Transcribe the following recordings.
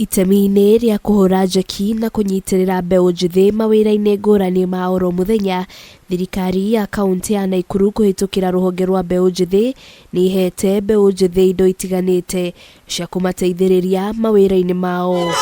Itemi-inĩ rĩa kũhũra njeki na kũnyitĩrĩra mbeũ njĩthĩ mawĩra-inĩ ngũrani ma oro mũthenya, thirikari ya kaunti ya Naikuru kũhĩtũkĩra rũhonge rwa mbeũ njĩthĩ nĩ ihete mbeũ njĩthĩ indo itiganĩte cia kũmateithĩrĩria mawĩra-inĩ mao.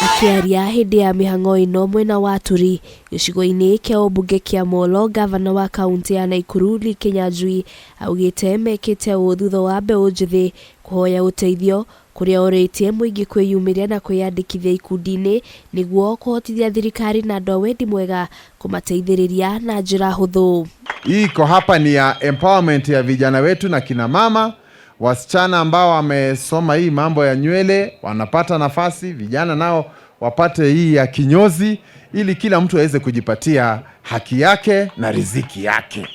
Akĩaria hĩndĩ ya mĩhang'o ĩno mwena wa Turi, gĩcigo-inĩ kĩa ũmbunge kĩa Molo, gavana wa kaunti ya Naikuru Lee Kinyanjui augĩte mekĩte ũũ thutha wa mbeũ njĩthĩ kũhoya ũteithio, kũrĩa orĩtie mũingĩ kwĩyumĩria na kwĩyandĩkithia ikundi-inĩ nĩguo kũhotithia thirikari na andũ a wendi mwega kũmateithĩrĩria na njĩra hũthũ. Hii iko hapa ni ya empowerment ya vijana wetu na kina mama, wasichana ambao wamesoma hii mambo ya nywele wanapata nafasi, vijana nao wapate hii ya kinyozi, ili kila mtu aweze kujipatia haki yake na riziki yake.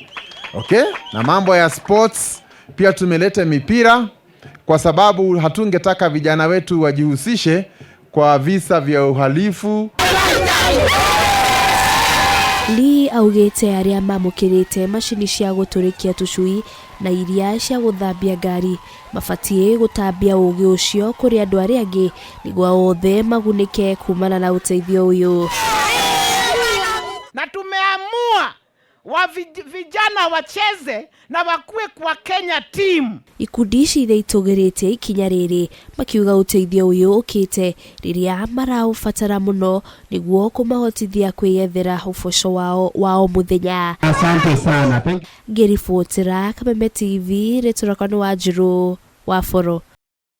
Okay? Na mambo ya sports pia tumeleta mipira kwa sababu hatungetaka vijana wetu wajihusishe kwa visa vya uhalifu. Lee augĩte arĩa mamũkĩrĩte macini cia gũtũrĩkia tũcui na iria cia gũthambia ngari mabatiĩ gũtambia ũũgĩ ũcio kũrĩ andũ arĩa angĩ nĩguo othe magunĩke kumana na ũteithio ũyũ. Na tumeamua vijana wacheze na wakue kwa Kenya team. Ikundi ici iria itũgĩrĩte ikinya rĩrĩ makiuga ũteithio ũyũ ũkĩte rĩrĩa maraũbatara mũno nĩguo kũmahotithia kwĩyethera ũboco wao mũthenya. Asante sana. Ngĩribotera Kameme TV, rĩtũrakano wa Njirũ wa Boro.